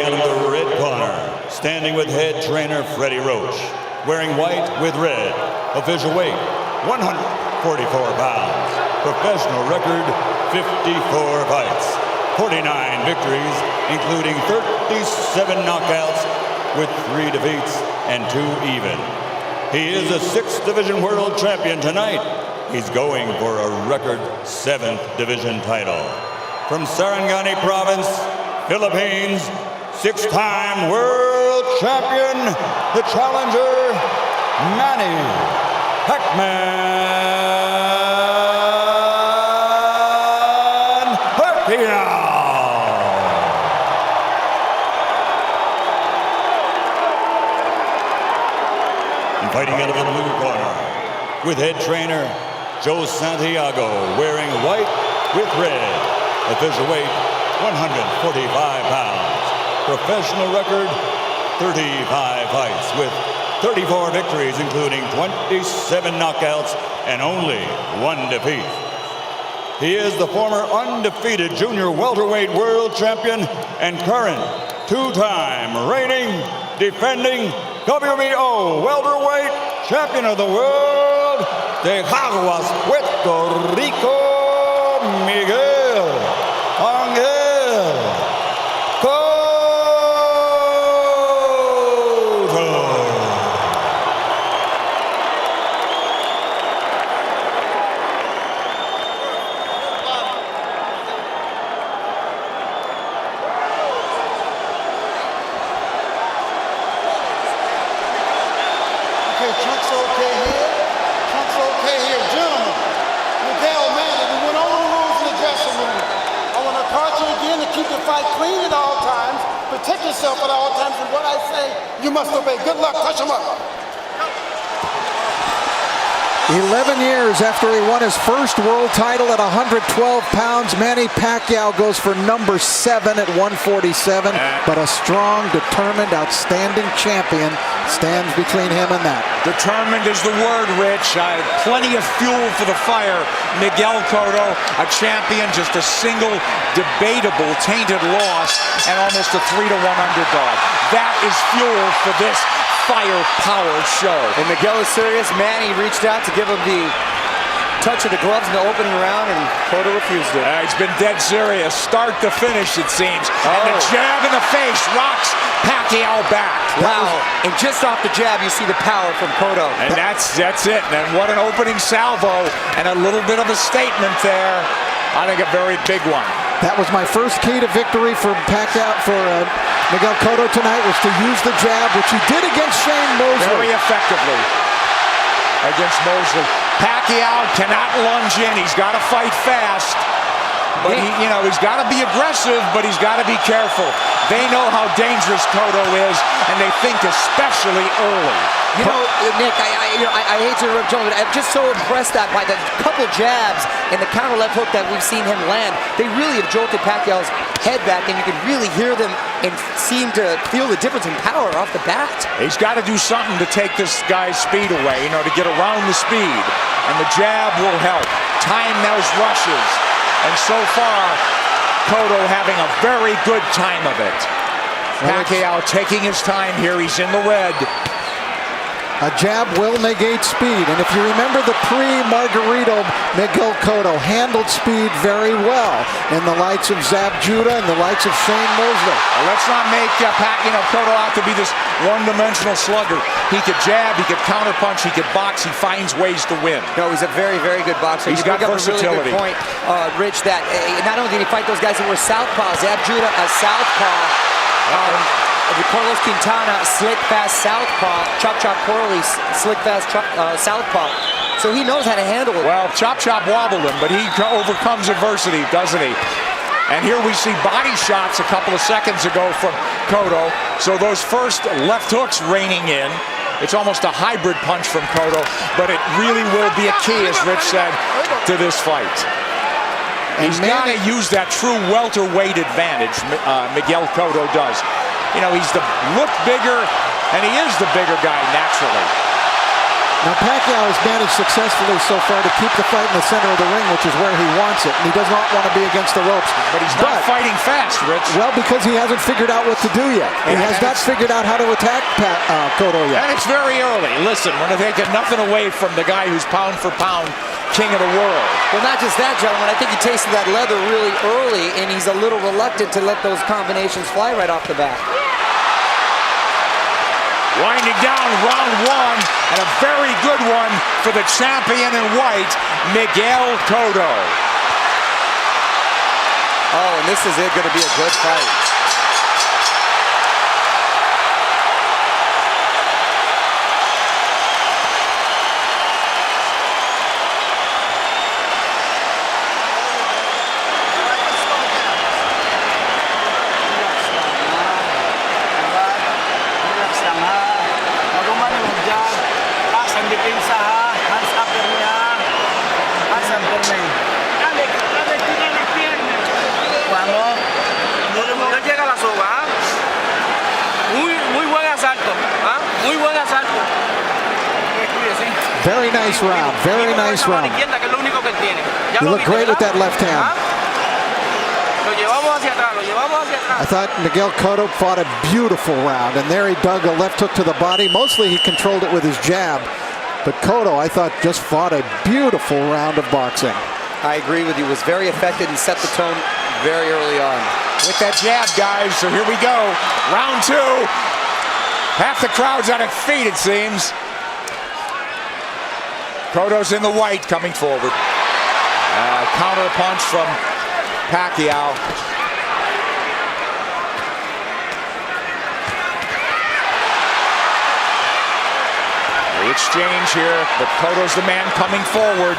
out of the red corner, standing with head trainer Freddie Roach, wearing white with red, official weight 144 pounds, professional record 54 fights, 49 victories, including 37 knockouts with 3 defeats and 2 even. He is a 6th division world champion tonight. He's going for a record 7th division title. From Sarangani province, Philippines, 6-time world champion, the challenger, Manny Pacquiao. And fighting out of the blue corner, with head trainer Joe Santiago, wearing white with red, official weight 145 pounds, professional record 35 fights with 34 victories, including 27 knockouts and only 1 defeat. He is the former undefeated junior welterweight world champion and current 2-time reigning, defending WBO welterweight champion of the world, de Caguas, Puerto Rico, Miguel Angel Cotto. Okay, Chunk's okay here. Chunk's okay here. Gentlemen, Miguel, man, we went over the rules in the dressing room. I want to caution you again to keep your fight clean at all times, protect yourself at all times, and what I say, you must obey. Good luck. Touch him up. 11 years after he won his first world title at 112 pounds, Manny Pacquiao goes for number 7 at 147. But a strong, determined, outstanding champion stands between him and that. Determined is the word, Rich. Plenty of fuel for the fire. Miguel Cotto, a champion, just a single debatable tainted loss and almost a 3-1 underdog. That is fuel for this firepower show. And Miguel is serious. Manny reached out to give him the touch of the gloves in the opening round, and Cotto refused it. He's been dead serious, start to finish, it seems. And the jab in the face rocks Pacquiao back. Wow. And just off the jab, you see the power from Cotto. And that's it. And what an opening salvo, and a little bit of a statement there. I think a very big one. That was my first key to victory for Pacquiao, for Miguel Cotto tonight, was to use the jab, which he did against Shane Mosley. Very effectively against Mosley. Pacquiao cannot lunge in. He's got to fight fast. But he's got to be aggressive, but he's got to be careful. They know how dangerous Cotto is, and they think especially early. You know, Nick, I hate to interrupt, but I'm just so impressed by the couple jabs and the counter left hook that we've seen him land. They really have jolted Pacquiao's head back, and you can really hear them and seem to feel the difference in power off the bat. He's got to do something to take this guy's speed away, to get around the speed. And the jab will help. Time those rushes. And so far, Cotto having a very good time of it. Pacquiao taking his time here. He's in the red. A jab will negate speed, and if you remember the pre-Margarito, Miguel Cotto handled speed very well in the likes of Zab Judah and the likes of Shane Mosley. Well, let's not make Cotto out to be this one-dimensional slugger. He could jab, he could counterpunch, he could box, he finds ways to win. No, he's a very, very good boxer. He's got versatility. A really good point, Rich, that not only did he fight those guys that were southpaws, Zab Judah, a southpaw. Carlos Quintana, slick, fast southpaw. Chop Chop Corley, slick, fast southpaw. So he knows how to handle it. Well, Chop Chop wobbled him, but he overcomes adversity, doesn't he? And here we see body shots a couple of seconds ago from Cotto. So those first left hooks raining in. It's almost a hybrid punch from Cotto, but it really will be a key, as Rich said, to this fight. He's got to use that true welterweight advantage, Miguel Cotto does. He's look bigger, and he is the bigger guy naturally. Now Pacquiao has managed successfully so far to keep the fight in the center of the ring, which is where he wants it, and he does not want to be against the ropes. But he's not fighting fast, Rich. Well, because he hasn't figured out what to do yet. He has not figured out how to attack Cotto yet. And it's very early. Listen, we're taking nothing away from the guy who's pound for pound king of the world. Well, not just that, gentlemen. I think he tasted that leather really early, and he's a little reluctant to let those combinations fly right off the bat. Winding down round one, and a very good one for the champion in white, Miguel Cotto. Oh, and this is going to be a good fight. Very nice round. Very nice round. You look great with that left hand. I thought Miguel Cotto fought a beautiful round, and there he dug a left hook to the body. Mostly he controlled it with his jab, but Cotto, I thought, just fought a beautiful round of boxing. I agree with you. Was very effective and set the tone very early on. With that jab, guys, so here we go. Round two. Half the crowd's on its feet, it seems. Cotto's in the white, coming forward. Counter punch from Pacquiao. The exchange here, but Cotto's the man coming forward.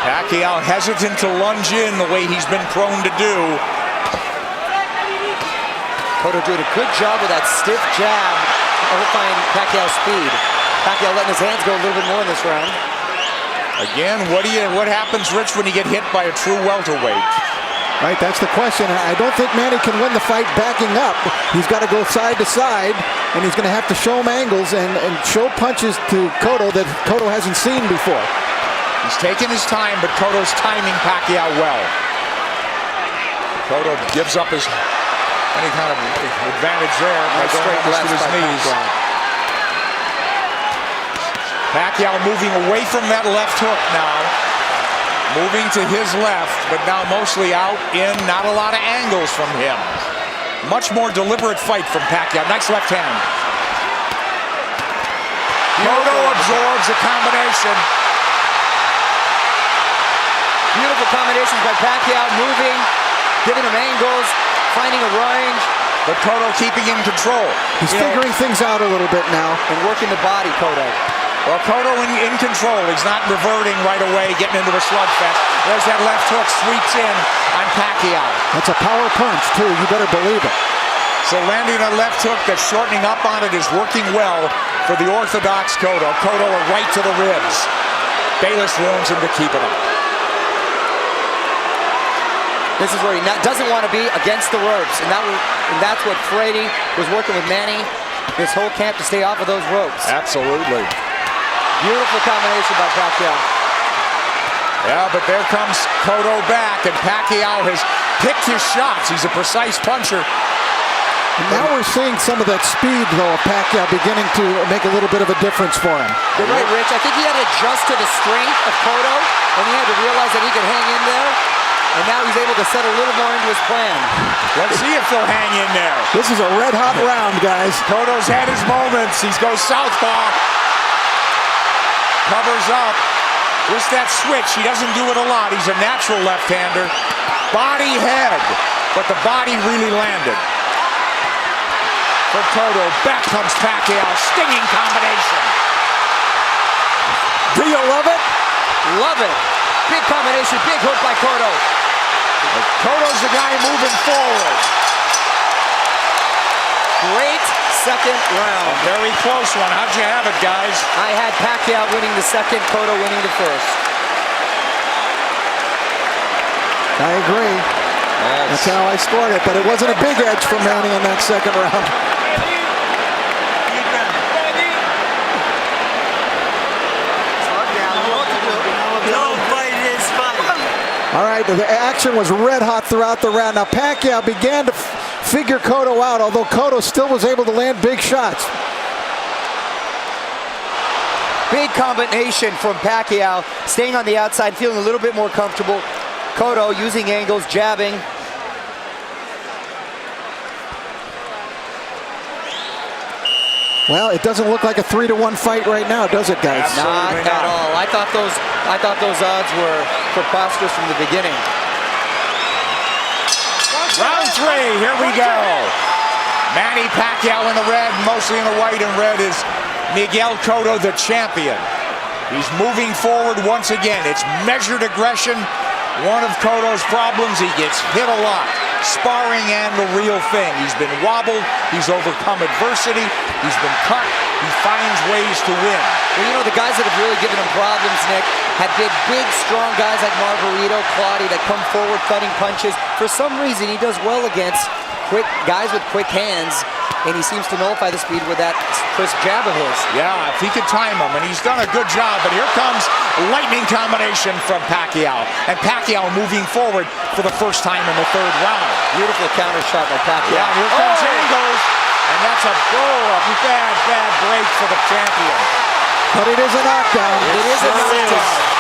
Pacquiao hesitant to lunge in the way he's been prone to do. Cotto doing a good job with that stiff jab, overflying Pacquiao's speed. Pacquiao letting his hands go a little bit more in this round. Again, what happens, Rich, when you get hit by a true welterweight? Right, that's the question. I don't think Manny can win the fight backing up. He's got to go side to side, and he's going to have to show him angles and show punches to Cotto that Cotto hasn't seen before. He's taking his time, but Cotto's timing Pacquiao well. Cotto gives up any kind of advantage there by going to his knees. Pacquiao moving away from that left hook now. Moving to his left, but now mostly out in, not a lot of angles from him. Much more deliberate fight from Pacquiao. Nice left hand. Cotto absorbs a combination. Beautiful combinations by Pacquiao, moving, giving him angles, finding a range. But Cotto keeping in control. He's figuring things out a little bit now. And working the body, Cotto. Well, Cotto in control. He's not reverting right away, getting into a slugfest. There's that left hook, sweeps in on Pacquiao. That's a power punch, too. You better believe it. So landing a left hook that's shortening up on it is working well for the orthodox Cotto. Cotto a right to the ribs. Bayless warns him to keep it up. This is where he doesn't want to be against the ropes. And that's what Frady was working with Manny this whole camp to stay off of those ropes. Absolutely. Beautiful combination by Pacquiao. Yeah, but there comes Cotto back, and Pacquiao has picked his shots. He's a precise puncher. And now we're seeing some of that speed, though, of Pacquiao beginning to make a little bit of a difference for him. You're right, Rich. I think he had to adjust to the strength of Cotto, and he had to realize that he could hang in there. And now he's able to set a little more into his plan. Let's see if they'll hang in there. This is a red-hot round, guys. Cotto's had his moments. He goes southpaw. Covers up. Just that switch. He doesn't do it a lot. He's a natural left-hander. Body head. But the body really landed. For Cotto. Back comes Pacquiao. Stinging combination. Do you love it? Love it. Big combination. Big hook by Cotto. Cotto's the guy moving forward. Great second round. A very close one. How'd you have it, guys? I had Pacquiao winning the second, Cotto winning the first. I agree. Yes. That's how I scored it, but it wasn't a big edge for Manny in that second round. All right, the action was red hot throughout the round. Now Pacquiao began to figure Cotto out, although Cotto still was able to land big shots. Big combination from Pacquiao, staying on the outside, feeling a little bit more comfortable. Cotto using angles, jabbing. Well, it doesn't look like a 3-1 fight right now, does it, guys? Not at all. I thought those odds were preposterous from the beginning. Round 3, here we go. Manny Pacquiao in the red, mostly in the white and red is Miguel Cotto, the champion. He's moving forward once again. It's measured aggression. One of Cotto's problems, he gets hit a lot. Sparring and the real thing. He's been wobbled. He's overcome adversity. He's been cut. He finds ways to win. Well, you know, the guys that have really given him problems, Nick, have been big, strong guys like Margarito, Claudia that come forward cutting punches. For some reason, he does well against quick guys with quick hands, and he seems to nullify the speed with that crisp jab of his. Yeah, if he could time him, and he's done a good job. But here comes lightning combination from Pacquiao, and Pacquiao moving forward for the first time in the 3rd round. Beautiful counter shot by Pacquiao. Yeah, here comes angles, and that's a bad break for the champion. But it is a knockdown. It is a knockdown.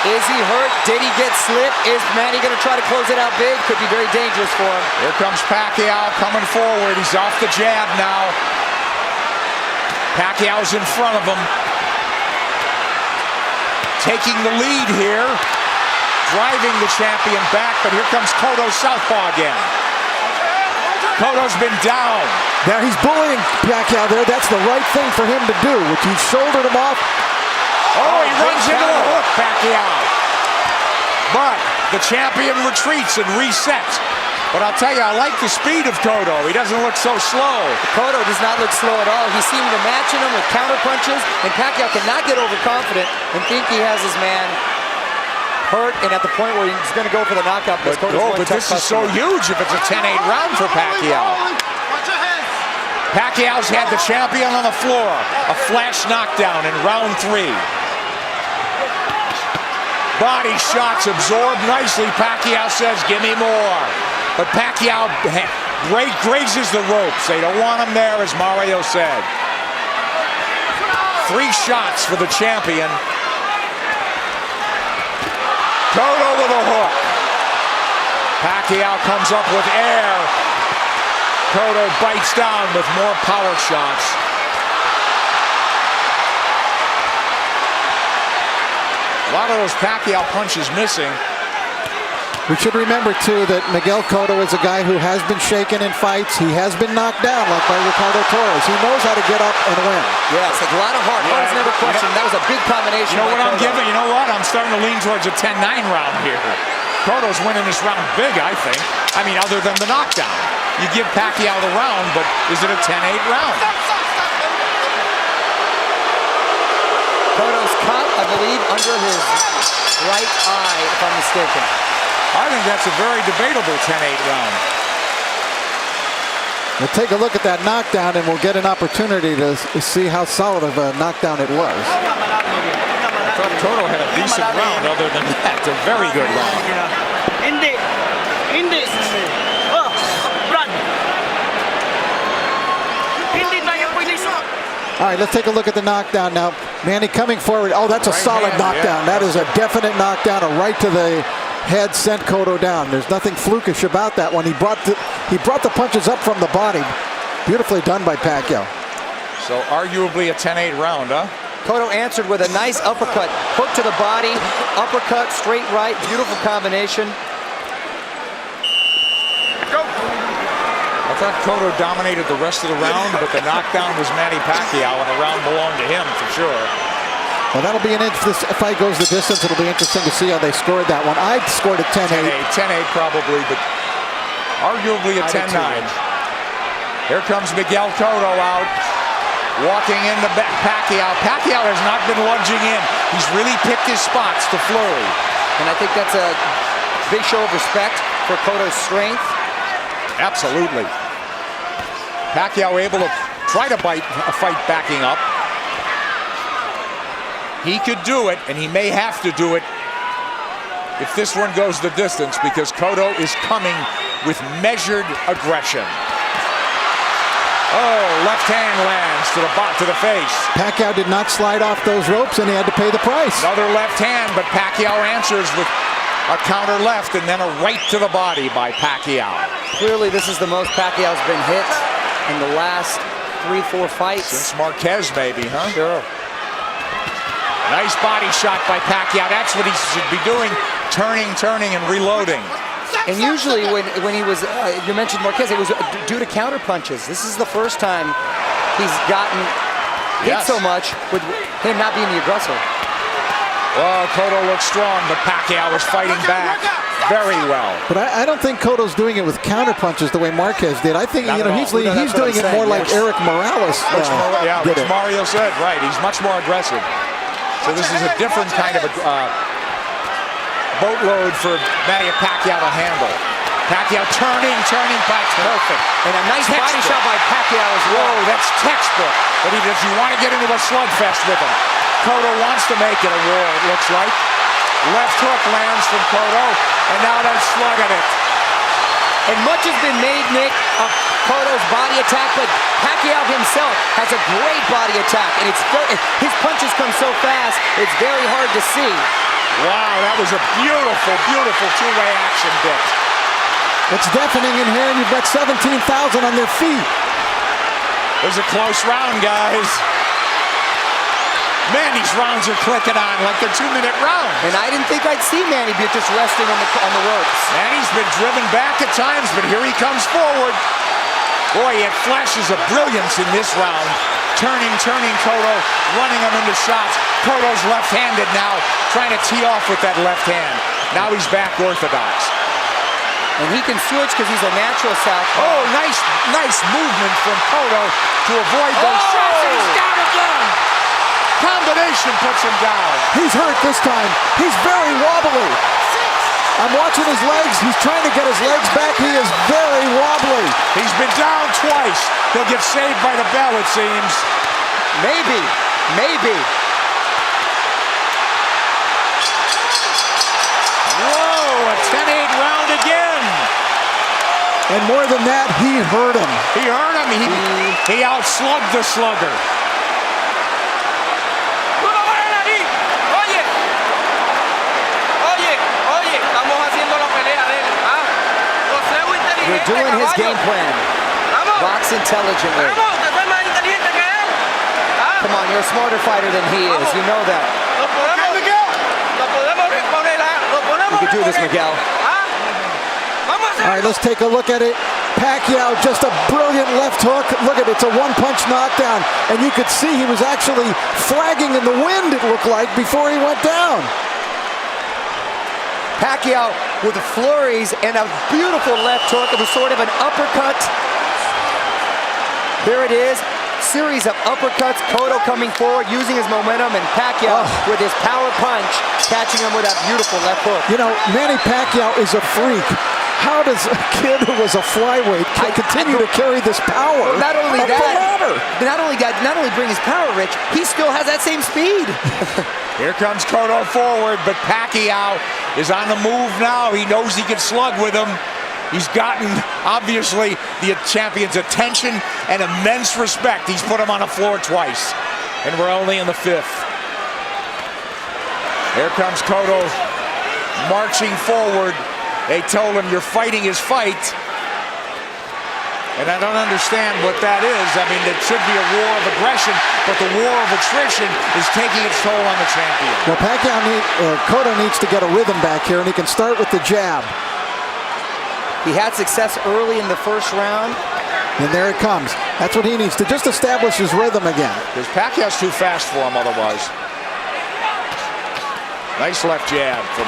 Is he hurt? Did he get slipped? Is Manny going to try to close it out big? Could be very dangerous for him. Here comes Pacquiao coming forward. He's off the jab now. Pacquiao's in front of him. Taking the lead here. Driving the champion back, but here comes Cotto southpaw again. Cotto's been down. Now he's bullying Pacquiao there. That's the right thing for him to do, which he shouldered him off. Oh, he runs into a hook, Pacquiao. But the champion retreats and resets. But I'll tell you, I like the speed of Cotto. He doesn't look so slow. Cotto does not look slow at all. He's seeming to matching him with counter punches, and Pacquiao cannot get overconfident and think he has his man hurt and at the point where he's going to go for the knockout. But this is so huge if it's a 10-8 round for Pacquiao. Pacquiao's had the champion on the floor. A flash knockdown in round 3. Body shots absorbed nicely. Pacquiao says, give me more. But Pacquiao grazes the ropes. They don't want him there, as Mario said. 3 shots for the champion. Cotto with a hook. Pacquiao comes up with air. Cotto bites down with more power shots. A lot of those Pacquiao punches missing. We should remember, too, that Miguel Cotto is a guy who has been shaken in fights. He has been knocked down, like by Ricardo Torres. He knows how to get up and win. Yeah, it's like a lot of heart. Heart is never questioned. That was a big combination. You know what I'm giving? You know what? I'm starting to lean towards a 10-9 round here. Cotto's winning this round big, I think. I mean, other than the knockdown. You give Pacquiao the round, but is it a 10-8 round? Cotto's cut, I believe, under his right eye, if I'm mistaken. I think that's a very debatable 10-8 round. We'll take a look at that knockdown, and we'll get an opportunity to see how solid of a knockdown it was. I thought Cotto had a decent round. Other than that, a very good round. All right, let's take a look at the knockdown now. Manny coming forward. Oh, that's a solid knockdown. That is a definite knockdown, a right to the head sent Cotto down. There's nothing flukish about that one. He brought the punches up from the body. Beautifully done by Pacquiao. So arguably a 10-8 round, huh? Cotto answered with a nice uppercut. Hook to the body, uppercut, straight right. Beautiful combination. I thought Cotto dominated the rest of the round, but the knockdown was Manny Pacquiao, and the round belonged to him for sure. Well, that'll be an inch. This fight goes the distance. It'll be interesting to see how they scored that one. I scored a 10-8. 10-8 probably, but arguably a 10-9. Here comes Miguel Cotto out, walking into Pacquiao. Pacquiao has not been lunging in. He's really picked his spots to flurry. And I think that's a big show of respect for Cotto's strength. Absolutely. Pacquiao able to try to bite a fight backing up. He could do it, and he may have to do it if this one goes the distance, because Cotto is coming with measured aggression. Oh, left hand lands to the face. Pacquiao did not slide off those ropes, and he had to pay the price. Another left hand, but Pacquiao answers with a counter left and then a right to the body by Pacquiao. Clearly, this is the most Pacquiao's been hit in the last 3-4 fights. Since Marquez, maybe, huh? Sure. Nice body shot by Pacquiao. That's what he should be doing, turning, and reloading. And usually when he was, you mentioned Marquez, it was due to counter punches. This is the first time he's gotten hit so much with him not being the aggressor. Well, Cotto looks strong, but Pacquiao is fighting back very well. But I don't think Cotto's doing it with counter punches the way Marquez did. I think he's doing it more like Eric Morales which Mario said, right. He's much more aggressive. So this is a different kind of boatload for Manny Pacquiao to handle. Pacquiao turning back, perfect. And a nice body shot by Pacquiao as well. Whoa, that's textbook. But if you want to get into a slugfest with him, Cotto wants to make it a war, it looks like. Left hook lands from Cotto, and now they're slugging it. And much has been made, Nick, of Cotto's body attack, but Pacquiao himself has a great body attack, and his punches come so fast, it's very hard to see. Wow, that was a beautiful, beautiful two-way action bit. It's deafening in here, and you've got 17,000 on their feet. It was a close round, guys. Man, these rounds are clicking on like they're 2-minute rounds. And I didn't think I'd see Manny just resting on the ropes. Manny's been driven back at times, but here he comes forward. Boy, he had flashes of brilliance in this round. Turning Cotto, running him into shots. Cotto's left-handed now, trying to tee off with that left hand. Now he's back orthodox. And he can switch because he's a natural southpaw. Oh, nice movement from Cotto to avoid those shots. And he's down again. Combination puts him down. He's hurt this time. He's very wobbly. I'm watching his legs. He's trying to get his legs back. He is very wobbly. He's been down twice. He'll get saved by the bell, it seems. Maybe. Whoa, a 10-8 round again. And more than that, he hurt him. He hurt him. He outslugged the slugger. We're doing his game plan. Box intelligently. Come on, you're a smarter fighter than he is. You know that. You can do this, Miguel. All right, let's take a look at it. Pacquiao, just a brilliant left hook. Look at it, it's a one-punch knockdown. And you could see he was actually flagging in the wind, it looked like, before he went down. Pacquiao with flurries and a beautiful left hook. It was sort of an uppercut. There it is. Series of uppercuts. Cotto coming forward, using his momentum, and Pacquiao with his power punch, catching him with that beautiful left hook. You know, Manny Pacquiao is a freak. How does a kid who was a flyweight continue to carry this power? Not only up that, the ladder? not only bring his power, Rich, he still has that same speed. Here comes Cotto forward, but Pacquiao is on the move now. He knows he can slug with him. He's gotten, obviously, the champion's attention and immense respect. He's put him on the floor twice, and we're only in the 5th. Here comes Cotto marching forward. They told him, you're fighting his fight. And I don't understand what that is. I mean, it should be a war of aggression, but the war of attrition is taking its toll on the champion. Well, Cotto needs to get a rhythm back here, and he can start with the jab. He had success early in the first round. And there it comes. That's what he needs to just establish his rhythm again. Because Pacquiao's too fast for him otherwise. Nice left jab from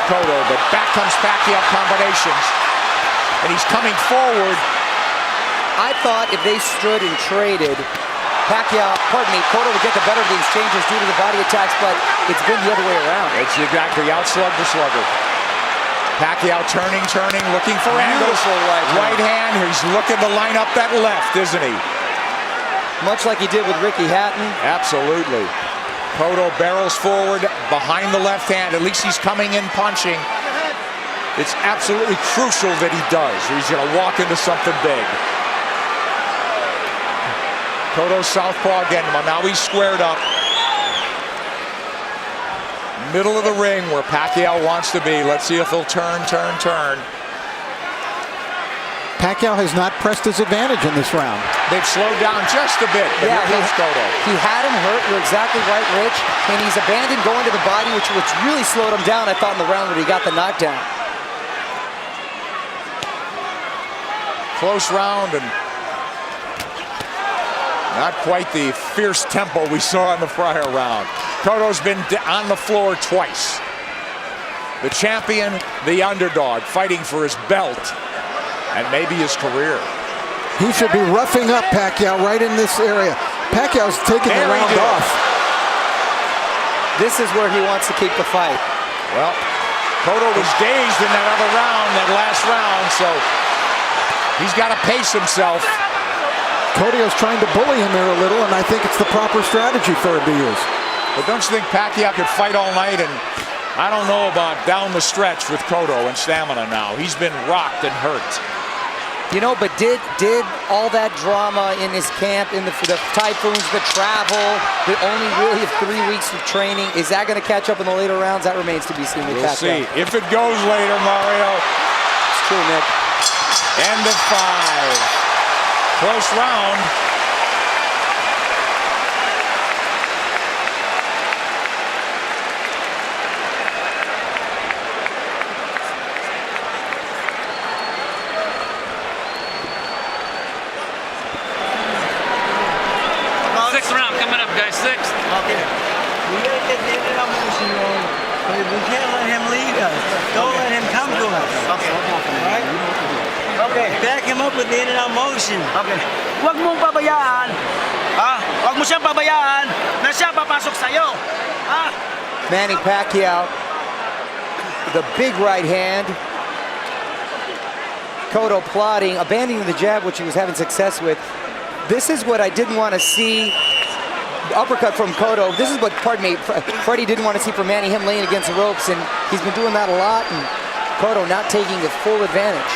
Cotto, but back comes Pacquiao combinations. And he's coming forward. I thought if they stood and traded, Cotto would get the better of the exchanges due to the body attacks, but it's been the other way around. It's exactly outslug the slugger. Pacquiao turning, looking for angles. Right hand, he's looking to line up that left, isn't he? Much like he did with Ricky Hatton. Absolutely. Cotto barrels forward behind the left hand. At least he's coming in punching. It's absolutely crucial that he does, or he's going to walk into something big. Cotto southpaw again. Well, now he's squared up. Middle of the ring where Pacquiao wants to be. Let's see if he'll turn. Pacquiao has not pressed his advantage in this round. They've slowed down just a bit, but Yeah, here comes Cotto. He had him hurt. You're exactly right, Rich. And he's abandoned going to the body, which really slowed him down, I thought, in the round when he got the knockdown. Close round and not quite the fierce tempo we saw in the prior round. Cotto's been on the floor twice. The champion, the underdog, fighting for his belt and maybe his career. He should be roughing up Pacquiao right in this area. Pacquiao's taking the round off. This is where he wants to keep the fight. Well, Cotto was dazed in that other round, that last round, so he's got to pace himself. Cotto's trying to bully him here a little, and I think it's the proper strategy for him to use. But don't you think Pacquiao could fight all night? And I don't know about down the stretch with Cotto and stamina now. He's been rocked and hurt. You know, but did all that drama in his camp, in the typhoons, the travel, the only really 3 weeks of training, is that going to catch up in the later rounds? That remains to be seen with Pacquiao. We'll see. If it goes later, Mario. It's true, Nick. End of 5. Close round. Sixth round coming up, guys. Sixth. Okay. We gotta get the end of our motion on. We can't let him lead us. Don't let him come to us. Okay. Alright? Okay. Back him up with the end of our motion. Okay. Huwag mong pabayaan. Ha? Huwag mo siyang pabayaan na siya papasok sa'yo. Ha? Manny Pacquiao, the big right hand. Cotto plotting, abandoning the jab, which he was having success with. This is what I didn't want to see. The uppercut from Cotto. This is what, pardon me, Freddie didn't want to see from Manny, him laying against the ropes, and he's been doing that a lot, and Cotto not taking the full advantage.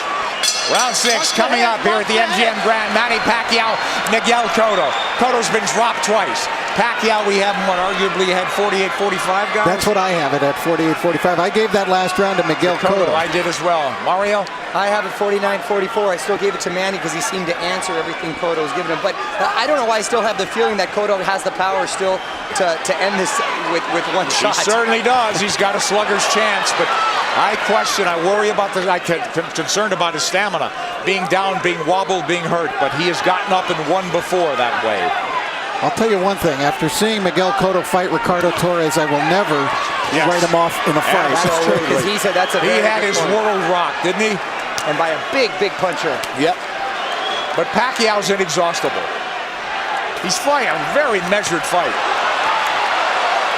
Round 6 coming up here at the MGM Grand. Manny Pacquiao, Miguel Cotto. Cotto's been dropped twice. Pacquiao, we have him, arguably had 48-45, guys? That's what I have it at 48-45. I gave that last round to Miguel Cotto. I did as well. Mario? I have it 49-44. I still gave it to Manny because he seemed to answer everything Cotto was giving him. But I don't know why I still have the feeling that Cotto has the power still to end this with one shot. He certainly does. He's got a slugger's chance, but I worry about I'm concerned about his stamina. Being down, being wobbled, being hurt, but he has gotten up and won before that way. I'll tell you one thing. After seeing Miguel Cotto fight Ricardo Torres, I will never write him off in a fight. Absolutely. Because he said that's a He had his world rocked, didn't he? And by a big, big puncher. Yep. But Pacquiao's inexhaustible. He's fighting a very measured fight.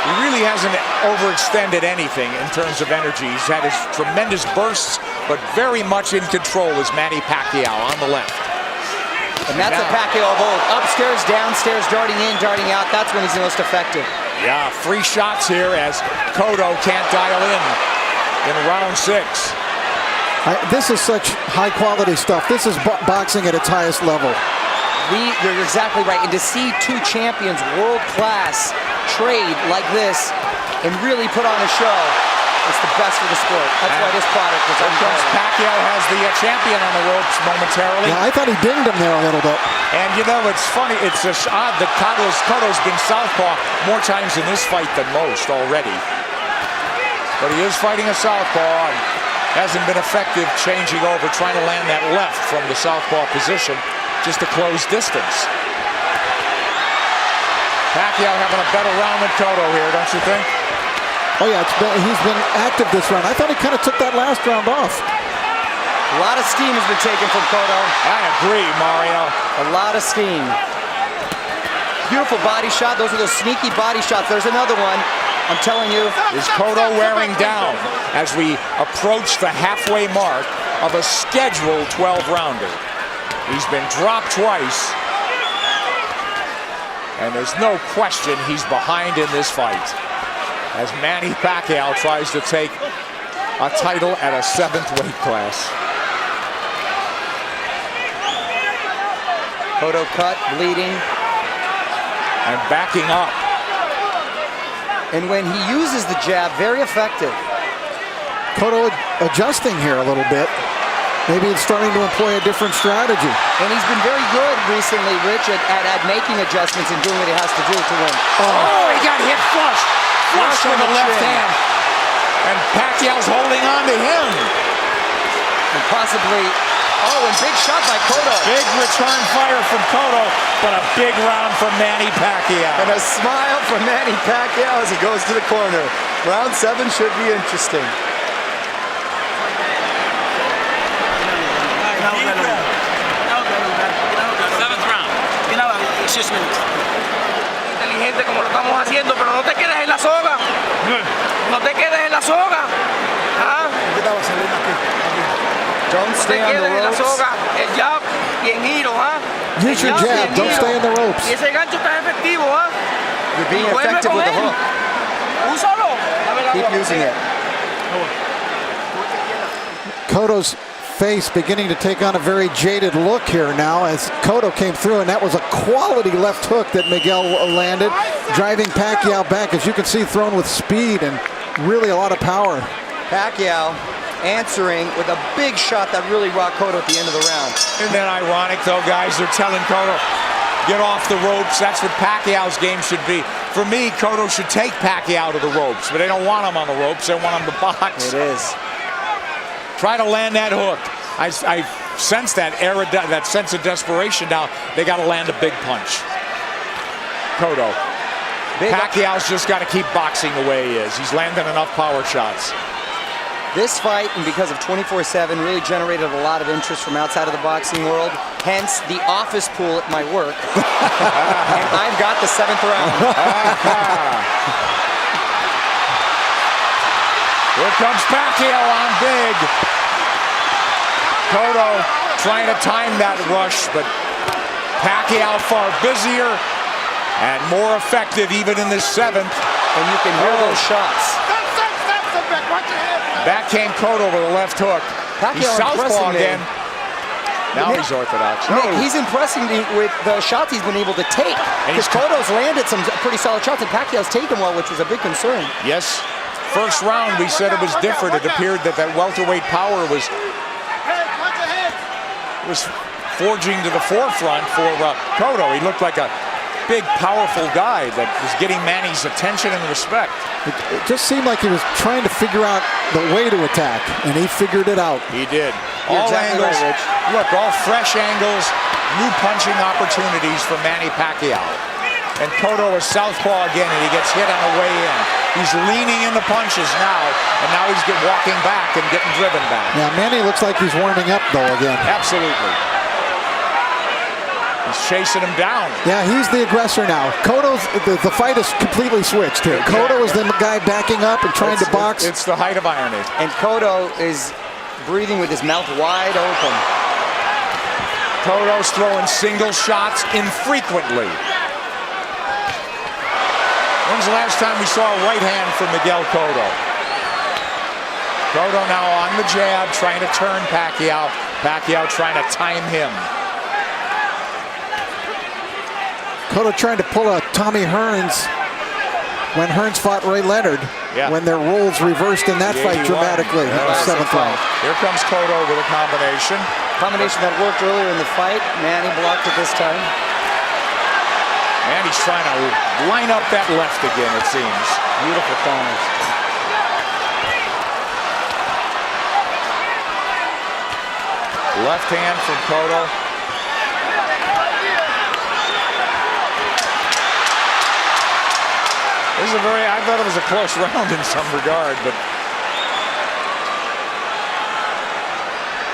He really hasn't overextended anything in terms of energy. He's had his tremendous bursts, but very much in control is Manny Pacquiao on the left. And that's a Pacquiao of old. Upstairs, downstairs, darting in, darting out. That's when he's the most effective. Yeah, 3 shots here as Cotto can't dial in round 6. This is such high-quality stuff. This is boxing at its highest level. You're exactly right. And to see 2 champions, world-class, trade like this and really put on a show, it's the best for the sport. That's why this product is unbelievable. Pacquiao has the champion on the ropes momentarily. Yeah, I thought he dinged him there a little bit. And you know, it's funny, it's just odd that Cotto's been southpaw more times in this fight than most already. But he is fighting a southpaw and hasn't been effective changing over, trying to land that left from the southpaw position just to close distance. Pacquiao having a better round than Cotto here, don't you think? Oh yeah, he's been active this round. I thought he kind of took that last round off. A lot of steam has been taken from Cotto. I agree, Mario. A lot of steam. Beautiful body shot. Those are those sneaky body shots. There's another one. I'm telling you. Is Cotto wearing down as we approach the halfway mark of a scheduled 12-rounder? He's been dropped twice. And there's no question he's behind in this fight, as Manny Pacquiao tries to take a title at a 7th weight class. Cotto cut, bleeding. And backing up. And when he uses the jab, very effective. Cotto adjusting here a little bit. Maybe it's starting to employ a different strategy. And he's been very good recently, Rich, at making adjustments and doing what he has to do to win. Oh, he got hit flush. Flush with the left hand. And Pacquiao's holding on to him. And possibly, and big shot by Cotto. Big return fire from Cotto, but a big round from Manny Pacquiao. And a smile from Manny Pacquiao as he goes to the corner. Round 7 should be interesting. Seventh round. Inteligente como lo estamos haciendo, pero no te quedes en la soga. No te quedes en la soga. ¿Ah? Don't No te stay on quedes the en la ropes. soga. El jab y en giro, ¿ah? Use your El jab, y en don't giro. stay in the ropes. Y ese gancho está efectivo, ¿ah? You're being Y vuelve effective con with the él. hook. Úsalo. Dame la Keep bola. using it. Cotto's face beginning to take on a very jaded look here now as Cotto came through, and that was a quality left hook that Miguel landed, driving Pacquiao back, as you can see, thrown with speed and really a lot of power. Pacquiao answering with a big shot that really rocked Cotto at the end of the round. Isn't that ironic, though, guys? They're telling Cotto, get off the ropes. That's what Pacquiao's game should be. For me, Cotto should take Pacquiao to the ropes, but they don't want him on the ropes. They want him to box. It is. Try to land that hook. I sense that that sense of desperation now. They got to land a big punch. Cotto. Pacquiao's just got to keep boxing the way he is. He's landing enough power shots. This fight, and because of 24/7, really generated a lot of interest from outside of the boxing world. Hence, the office pool at my work. And I've got the 7th round. Here comes Pacquiao on big. Cotto trying to time that rush, but Pacquiao far busier and more effective even in this 7th. And you can hear those shots. Back came Cotto with a left hook. He's Pacquiao southpaw impressing me. again. Now he's orthodox. Nick, he's impressing me with the shots he's been able to take. Because Cotto's landed some pretty solid shots, and Pacquiao's taken well, which was a big concern. Yes. First round, we said it was different. It appeared that welterweight power was forging to the forefront for Cotto. He looked like a big, powerful guy that was getting Manny's attention and respect. It just seemed like he was trying to figure out the way to attack, and he figured it out. He did. You're All exactly angles. right, Rich. Look, all fresh angles, new punching opportunities for Manny Pacquiao. And Cotto is southpaw again, and he gets hit on the way in. He's leaning into punches now, and now he's walking back and getting driven back. Yeah, Manny looks like he's warming up, though, again. Absolutely. He's chasing him down. Yeah, he's the aggressor now. Cotto's, the fight is completely switched here. Exactly. Cotto is the guy backing up and trying to box. It's the height of irony. And Cotto is breathing with his mouth wide open. Cotto's throwing single shots infrequently. When's the last time we saw a right hand from Miguel Cotto? Cotto now on the jab, trying to turn Pacquiao. Pacquiao trying to time him. Cotto trying to pull a Tommy Hearns when Hearns fought Ray Leonard, when their roles reversed in that fight dramatically in the 7th round. Here comes Cotto with a combination. Combination that worked earlier in the fight. Manny blocked it this time. And he's trying to line up that left again, it seems. Beautiful corners. Left hand from Cotto. This is I thought it was a close round in some regard, but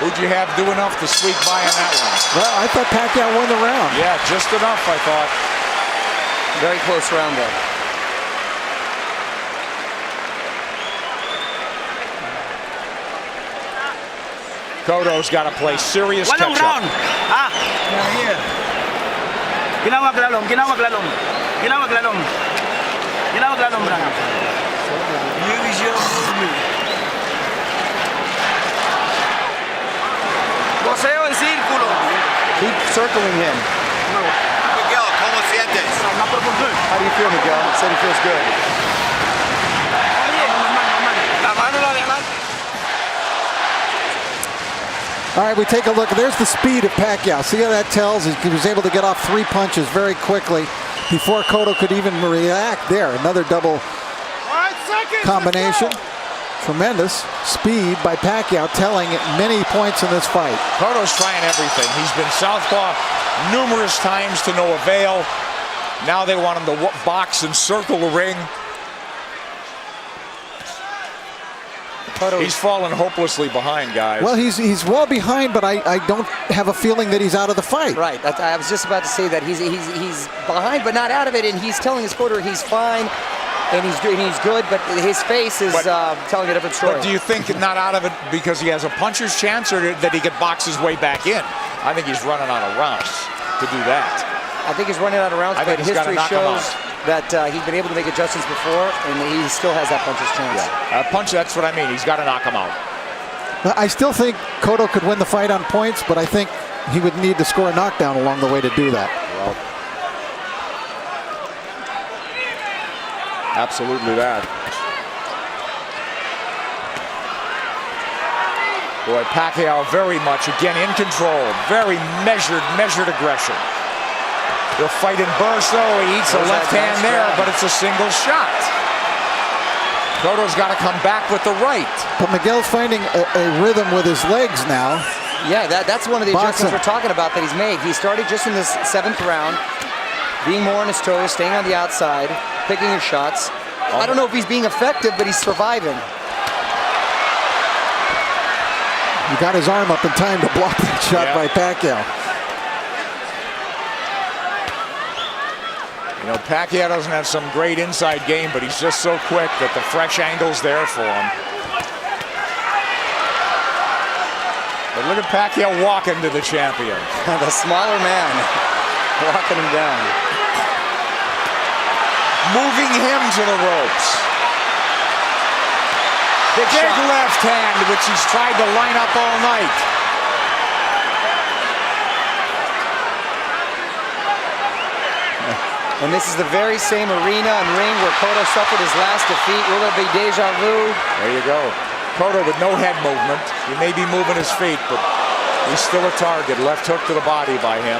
who'd you have do enough to squeak by in that one? Well, I thought Pacquiao won the round. Yeah, just enough, I thought. Very close round there. Cotto's got to play serious Bueno, un catch-up. round. Ginawa glalong, ginawa glalong. Ginawa glalong. Ginawa glalong, Brang. Use your movement. Poseo en círculo. Keep circling him. Miguel, ¿cómo sientes? How do you feel, Miguel? He said he feels good. La mano la de adelante. All right, we take a look. There's the speed of Pacquiao. See how that tells? He was able to get off 3 punches very quickly before Cotto could even react. There, another double combination. Tremendous speed by Pacquiao, telling many points in this fight. Cotto's trying everything. He's been southpaw numerous times to no avail. Now they want him to box and circle the ring. He's fallen hopelessly behind, guys. Well, he's well behind, but I don't have a feeling that he's out of the fight. Right. I was just about to say that he's behind, but not out of it, and he's telling his quarter he's fine. And he's good, but his face is telling a different story. But do you think not out of it because he has a puncher's chance, or that he could box his way back in? I think he's running out of rounds to do that. I think he's running out of rounds, but history shows that he's been able to make adjustments before, and he still has that puncher's chance. Yeah. That's what I mean. He's got to knock him out. I still think Cotto could win the fight on points, but I think he would need to score a knockdown along the way to do that. Well, absolutely that. Boy, Pacquiao very much, again, in control. Very measured aggression. He'll fight in bursts, though. He eats a left hand there, but it's a single shot. Cotto's got to come back with the right. But Miguel's finding a rhythm with his legs now. Yeah, that's one of the adjustments we're talking about that he's made. He started just in this 7th round, being more on his toes, staying on the outside, picking his shots. I don't know if he's being effective, but he's surviving. He got his arm up in time to block that shot by Pacquiao. You know, Pacquiao doesn't have some great inside game, but he's just so quick that the fresh angle's there for him. But look at Pacquiao walking to the champion. The smaller man walking him down. Moving him to the ropes. Big left hand, which he's tried to line up all night. And this is the very same arena and ring where Cotto suffered his last defeat. Will it be deja vu? There you go. Cotto with no head movement. He may be moving his feet, but he's still a target. Left hook to the body by him.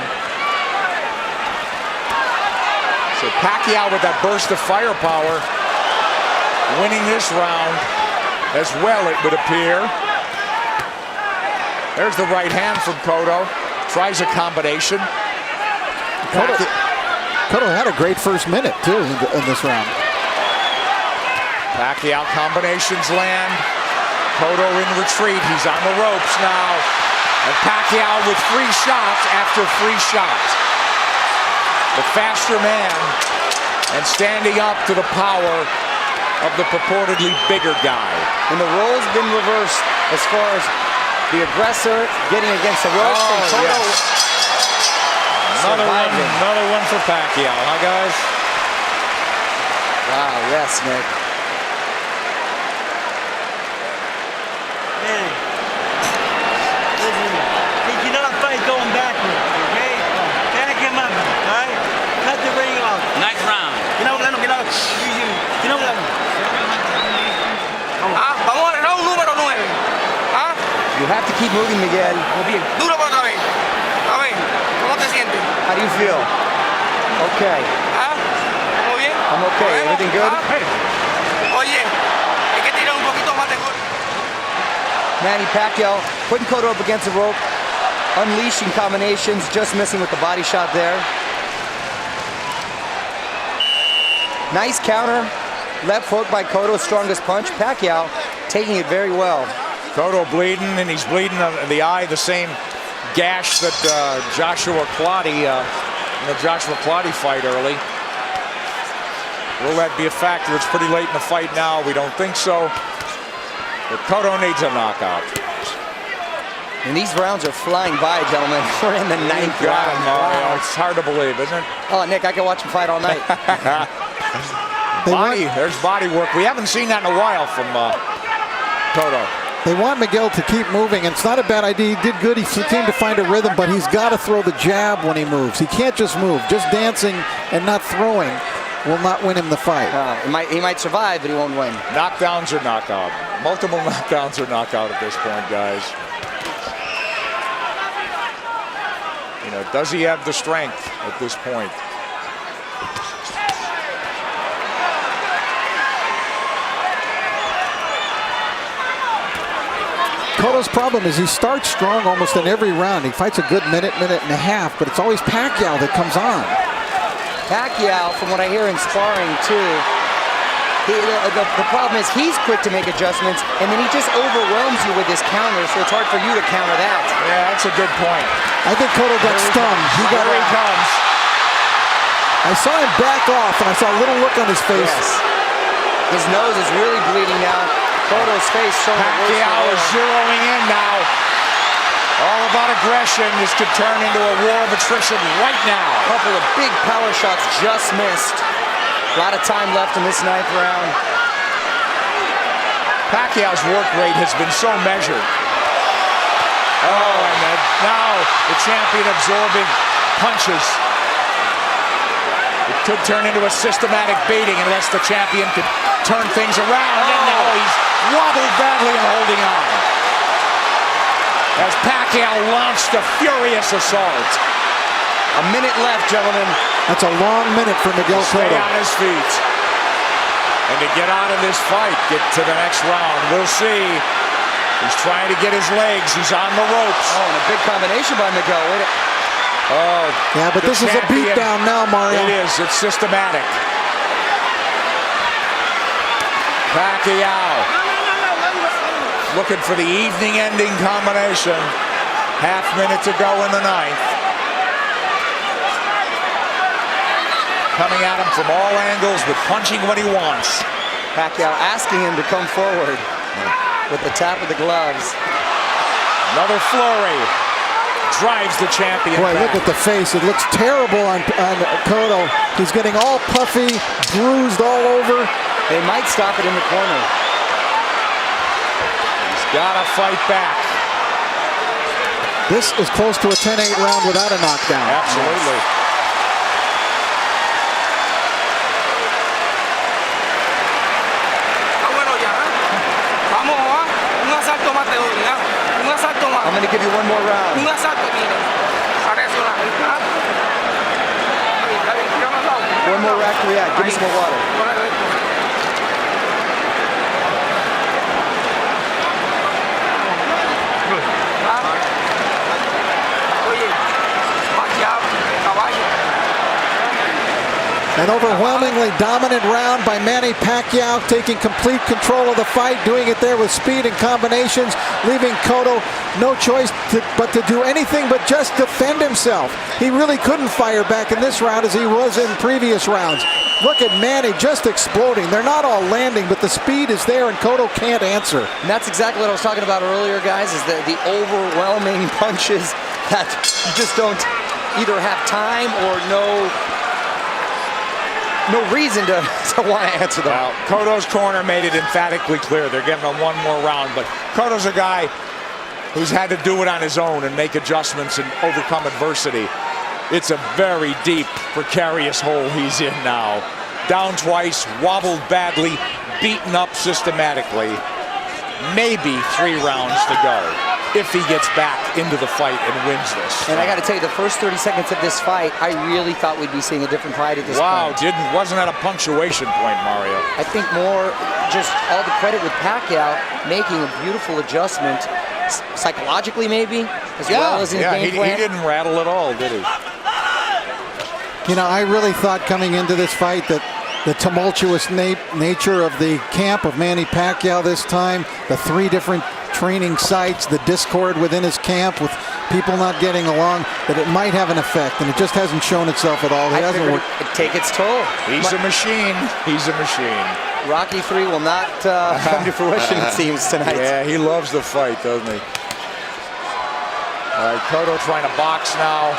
So Pacquiao with that burst of firepower, winning this round as well, it would appear. There's the right hand from Cotto. Tries a combination. Cotto had a great first minute, too, in this round. Pacquiao combinations land. Cotto in retreat. He's on the ropes now. And Pacquiao with free shots after free shots. The faster man and standing up to the power of the purportedly bigger guy. And the role's been reversed as far as the aggressor getting against the ropes. And Cotto another one for Pacquiao, huh, guys? Wow, yes, Nick. Hey, listen, he cannot fight going backwards, okay? Back him up, all right? Cut the ring off. Next round. Vamos al round número 9. You have to keep moving, Miguel. Duro por otra vez. A ver, ¿cómo te sientes? How do you feel? Okay. ¿Todo bien? I'm okay. Everything good? Oye, hay que tirar un poquito más de golpe. Manny Pacquiao putting Cotto up against the rope, unleashing combinations, just missing with the body shot there. Nice counter. Left hook by Cotto's strongest punch. Pacquiao taking it very well. Cotto bleeding, and he's bleeding on the eye, the same gash that Joshua Clottey, in the Joshua Clottey fight early. Will that be a factor? It's pretty late in the fight now. We don't think so. But Cotto needs a knockout. And these rounds are flying by, gentlemen. We're in the ninth Got round. him, Mario. Wow. It's hard to believe, isn't it? Oh, Nick, I can watch him fight all night. There's body work. We haven't seen that in a while from Cotto. They want Miguel to keep moving, and it's not a bad idea. He did good. He seemed to find a rhythm, but he's got to throw the jab when he moves. He can't just move. Just dancing and not throwing will not win him the fight. He might survive, but he won't win. Knockdowns or knockout. Multiple knockdowns or knockout at this point, guys. You know, does he have the strength at this point? Cotto's problem is he starts strong almost in every round. He fights a good minute and a half, but it's always Pacquiao that comes on. Pacquiao, from what I hear in sparring too, the problem is he's quick to make adjustments, and then he just overwhelms you with his counter, so it's hard for you to counter that. Yeah, that's a good point. I think Cotto got stunned. Here he comes. I saw him back off, and I saw a little look on his face. Yes. His nose is really bleeding now. Cotto's face showing Pacquiao is zeroing in now. All about aggression. This could turn into a war of attrition right now. A couple of big power shots just missed. A lot of time left in this ninth round. Pacquiao's work rate has been so measured. Oh, and now the champion absorbing punches. It could turn into a systematic baiting unless the champion could turn things around. And now he's wobbled badly and holding on. As Pacquiao launched a furious assault. A minute left, gentlemen. That's a long minute for Miguel Stay Cotto. on his feet. And to get out of this fight, get to the next round. We'll see. He's trying to get his legs. He's on the ropes. Oh, and a big combination by Miguel. Oh, yeah, but this is a beatdown now, Mario. It is. It's systematic. Pacquiao looking for the evening-ending combination. Half minute to go in the ninth. Coming at him from all angles with punching when he wants. Pacquiao asking him to come forward with the tap of the gloves. Another flurry. Drives the champion Boy, back. look at the face. It looks terrible on Cotto. He's getting all puffy, bruised all over. They might stop it in the corner. He's got to fight back. This is close to a 10-8 round without a knockdown. Absolutely. I'm going to give you one more round. One more rack to react. Give me some more water. An overwhelmingly dominant round by Manny Pacquiao, taking complete control of the fight, doing it there with speed and combinations, leaving Cotto no choice but to do anything but just defend himself. He really couldn't fire back in this round as he was in previous rounds. Look at Manny just exploding. They're not all landing, but the speed is there and Cotto can't answer. And that's exactly what I was talking about earlier, guys, is the overwhelming punches that you just don't either have time or no reason to want to answer them. Well, Cotto's corner made it emphatically clear. They're giving him one more round, but Cotto's a guy who's had to do it on his own and make adjustments and overcome adversity. It's a very deep, precarious hole he's in now. Down twice, wobbled badly, beaten up systematically. Maybe 3 rounds to go if he gets back into the fight and wins this. And I got to tell you, the first 30 seconds of this fight, I really thought we'd be seeing a different fight at this point. Wow, wasn't that a punctuation point, Mario? I think more just all the credit with Pacquiao making a beautiful adjustment, psychologically maybe, as well as in the game plan. He didn't rattle at all, did he? You know, I really thought coming into this fight that the tumultuous nature of the camp of Manny Pacquiao this time, the 3 different training sites, the discord within his camp with people not getting along, that it might have an effect, and it just hasn't shown itself at all. It hasn't worked. It take its toll. He's a machine. He's a machine. Rocky 3 will not come to fruition, it seems, tonight. Yeah, he loves the fight, doesn't he? All right, Cotto trying to box now.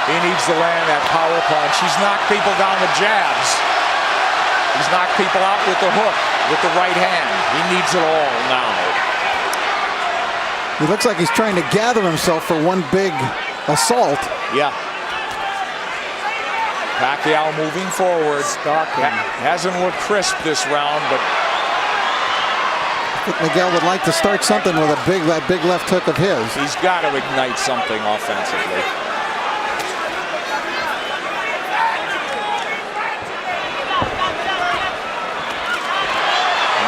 He needs to land that power punch. He's knocked people down with jabs. He's knocked people out with the hook, with the right hand. He needs it all now. He looks like he's trying to gather himself for one big assault. Yeah. Pacquiao moving forward. Hasn't looked crisp this round, but I think Miguel would like to start something with that big left hook of his. he's got to ignite something offensively.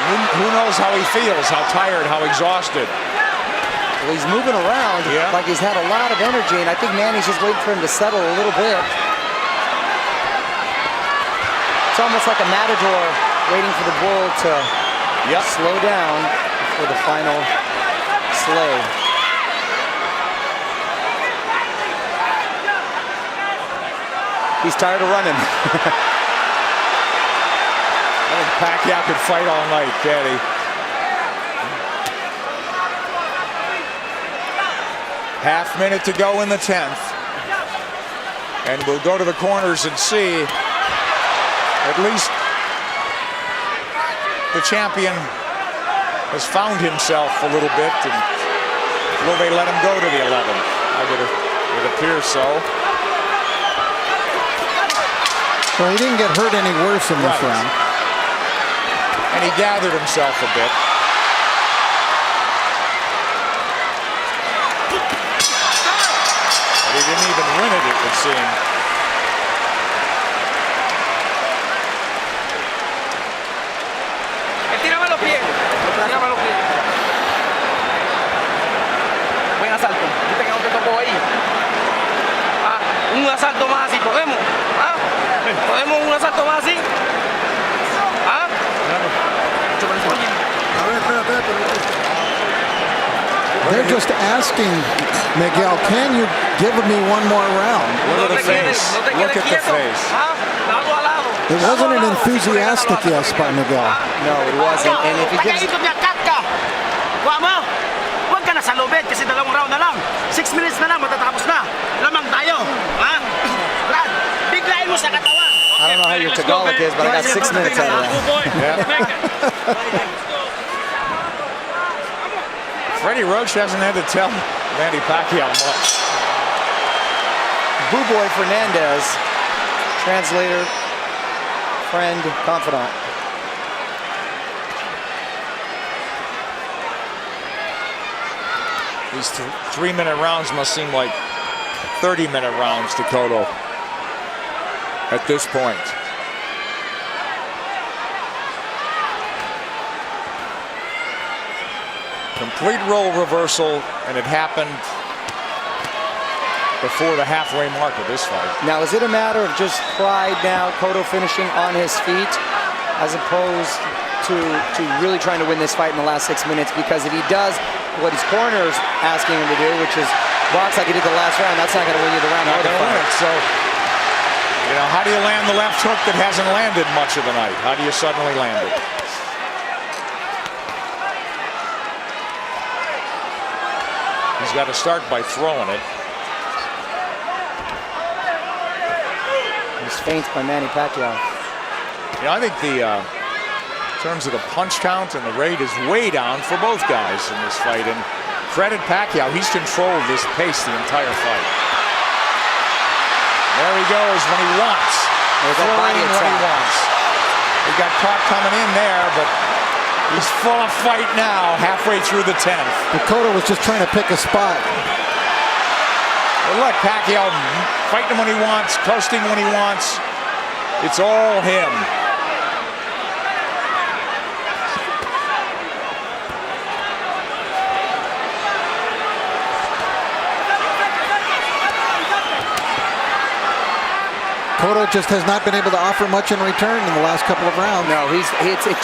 And who knows how he feels, how tired, how exhausted. Well, he's moving around like he's had a lot of energy, and I think Manny's just waiting for him to settle a little bit. It's almost like a matador waiting for the bull to slow down for the final slay. He's tired of running. I think Pacquiao could fight all night, can't he? Half minute to go in the 10th. And we'll go to the corners and see. At least the champion has found himself a little bit. And will they let him go to the 11th? It appears so. Well, he didn't get hurt any worse in this round. And he gathered himself a bit. But he didn't even win it would seem. Tírame los pies. Tírame los pies. Buen asalto. Viste que no te tocó ahí. Ah, un asalto más así. ¿Podemos? ¿Ah? ¿Podemos un asalto más así? ¿Ah? They're just asking Miguel, can you give me one more round? Look at the face. Look at the face. It wasn't an enthusiastic yes by Miguel. No, it wasn't. And if he gives... Huwag ka na sa lobet kasi 2 round na lang. 6 minutes na lang, matatapos na. Lamang tayo. Ha? Brad, biglayin mo sa katawan. I don't know how your Tagalog is, but I got 6 minutes out of that. Freddie Roach hasn't had to tell Manny Pacquiao much. Boo Boy Fernandez, translator, friend, confidant. These 3-minute rounds must seem like 30-minute rounds to Cotto at this point. Complete role reversal, and it happened before the halfway mark of this fight. Now, is it a matter of just pride now, Cotto finishing on his feet, as opposed to really trying to win this fight in the last 6 minutes? Because if he does what his corner's asking him to do, which is box like he did the last round, that's not going to win you the round. Not going to win it. So, you know, how do you land the left hook that hasn't landed much of the night? How do you suddenly land it? He's got to start by throwing it. He's feints by Manny Pacquiao. You know, I think in terms of the punch count and the rate is way down for both guys in this fight. And credit Pacquiao, he's controlled this pace the entire fight. There he goes when he wants. There's that body when he wants. He got caught coming in there, but he's full of fight now, halfway through the 10th. Cotto was just trying to pick a spot. Well, look, Pacquiao fighting when he wants, coasting when he wants. It's all him. Cotto just has not been able to offer much in return in the last couple of rounds. No, it's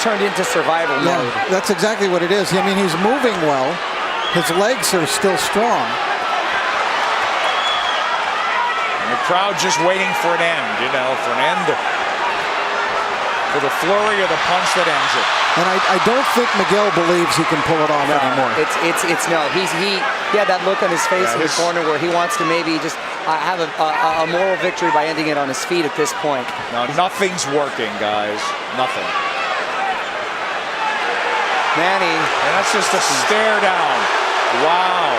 turned into survival mode. That's exactly what it is. I mean, he's moving well. His legs are still strong. And the crowd just waiting for an end, you know, for the flurry of the punch that ends it. And I don't think Miguel believes he can pull it off anymore. No, he had that look on his face in the corner where he wants to maybe just have a moral victory by ending it on his feet at this point. No, nothing's working, guys. Nothing. Manny. And that's just a stare down. Wow.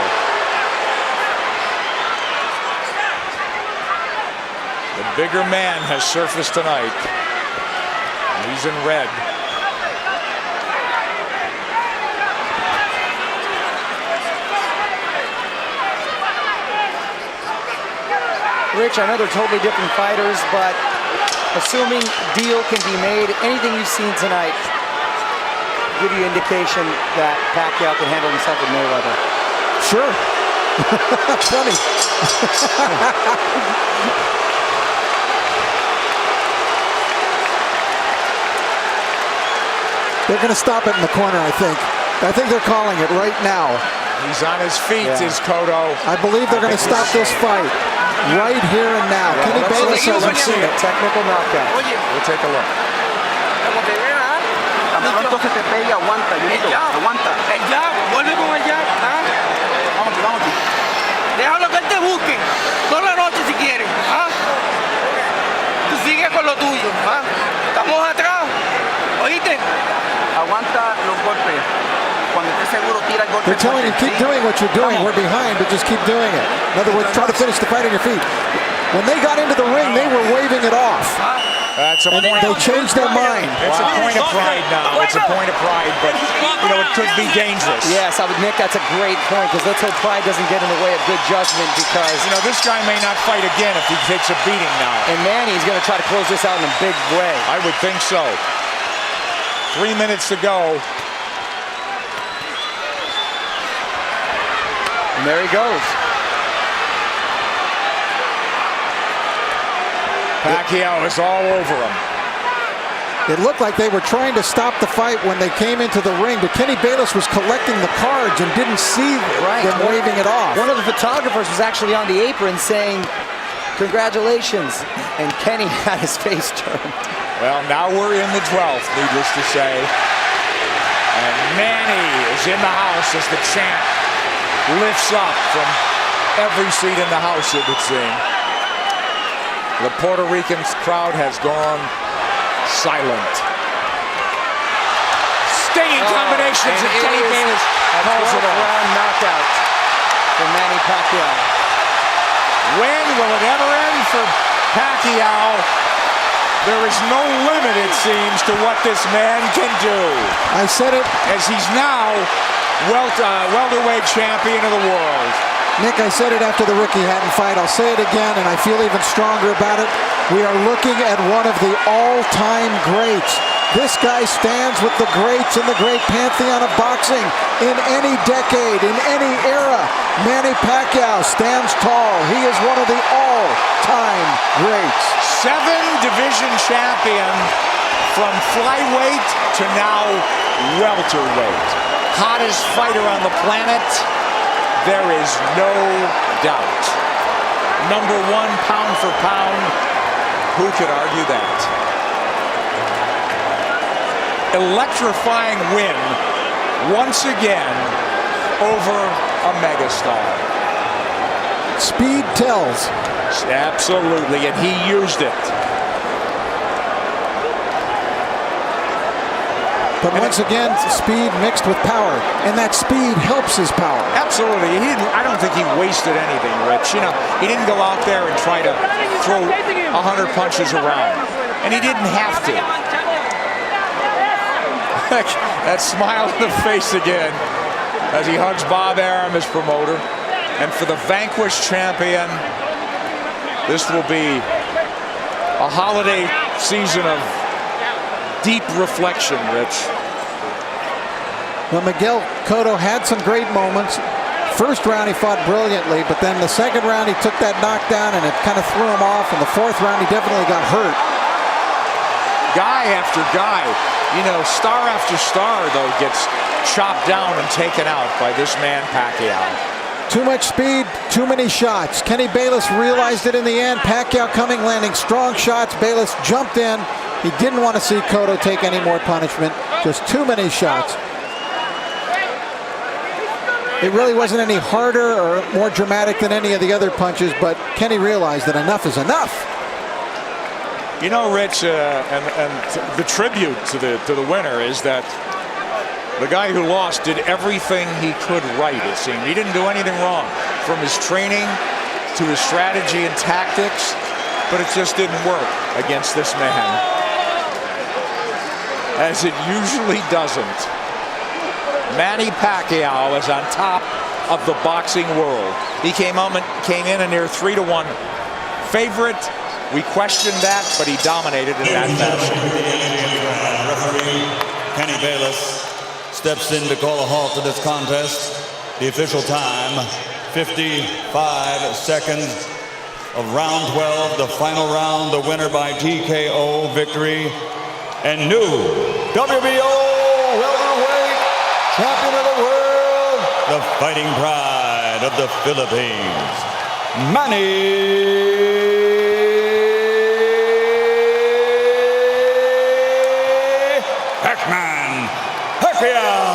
The bigger man has surfaced tonight. He's in red. Rich, I know they're totally different fighters, but assuming deal can be made, anything you've seen tonight give you indication that Pacquiao can handle himself with Mayweather. Sure. Funny. They're going to stop it in the corner, I think. I think they're calling it right now. He's on his feet, is Cotto. I believe they're going to stop this fight right here and now. Kenny Bayless hasn't seen it. Technical knockout. We'll take a look. Pronto se te pega, aguanta, aguanta. El jab, vuelve con el jab. Vamos. Déjalo que él te busque. Toda la noche si quieren. Tú sigues con lo tuyo. Estamos atrás. ¿Oíste? Aguanta los golpes. Cuando estés seguro, tira el golpe. They're telling you, keep doing what you're doing. We're behind, but just keep doing it. In other words, try to finish the fight on your feet. When they got into the ring, they were waving it off. That's a and point. They changed their mind. It's a point of pride now. It's a point of pride, but you know it could be dangerous. Yes, Nick, that's a great point because let's hope pride doesn't get in the way of good judgment because you know this guy may not fight again if he takes a beating now. And Manny's going to try to close this out in a big way. I would think so. 3 minutes to go. And there he goes. Pacquiao is all over him. It looked like they were trying to stop the fight when they came into the ring, but Kenny Bayless was collecting the cards and didn't see them waving it off. One of the photographers was actually on the apron saying, "Congratulations," and Kenny had his face turned. Well, now we're in the 12th, needless to say. And Manny is in the house as the chant lifts up from every seat in the house, it would seem. The Puerto Rican crowd has gone silent. Stinging combinations and Kenny Bayless calls it off. Round knockout for Manny Pacquiao. When will it ever end for Pacquiao? There is no limit, it seems, to what this man can do. I said it. As he's now welterweight champion of the world. Nick, I said it after the Ricky Hatton fight. I'll say it again, and I feel even stronger about it. We are looking at one of the all-time greats. This guy stands with the greats in the great pantheon of boxing in any decade, in any era. Manny Pacquiao stands tall. He is one of the all-time greats. 7-division champion from flyweight to now welterweight. Hottest fighter on the planet. There is no doubt. Number 1 pound for pound. Who could argue that? Electrifying win once again over a megastar. Speed tells. Absolutely, and he used it. But once again, speed mixed with power, and that speed helps his power. Absolutely. I don't think he wasted anything, Rich. You know, he didn't go out there and try to throw 100 punches around, and he didn't have to. That smile on the face again as he hugs Bob Arum, his promoter. And for the vanquished champion, this will be a holiday season of deep reflection, Rich. Well, Miguel Cotto had some great moments. First round he fought brilliantly, but then the second round he took that knockdown and it kind of threw him off. And the fourth round he definitely got hurt. Guy after guy, you know, star after star, though, gets chopped down and taken out by this man Pacquiao. Too much speed, too many shots. Kenny Bayless realized it in the end. Pacquiao coming, landing strong shots. Bayless jumped in. He didn't want to see Cotto take any more punishment. Just too many shots. It really wasn't any harder or more dramatic than any of the other punches, but Kenny realized that enough is enough. You know, Rich, and the tribute to the winner is that the guy who lost did everything he could right, it seemed. He didn't do anything wrong, from his training to his strategy and tactics, but it just didn't work against this man, as it usually doesn't. Manny Pacquiao is on top of the boxing world. He came in a near 3-1 favorite. We questioned that, but he dominated in that fashion. Referee Kenny Bayless steps in to call a halt to this contest. The official time, 55 seconds of round 12, the final round, the winner by TKO victory, and new WBO welterweight champion of the world, the fighting pride of the Philippines, Manny Pacquiao.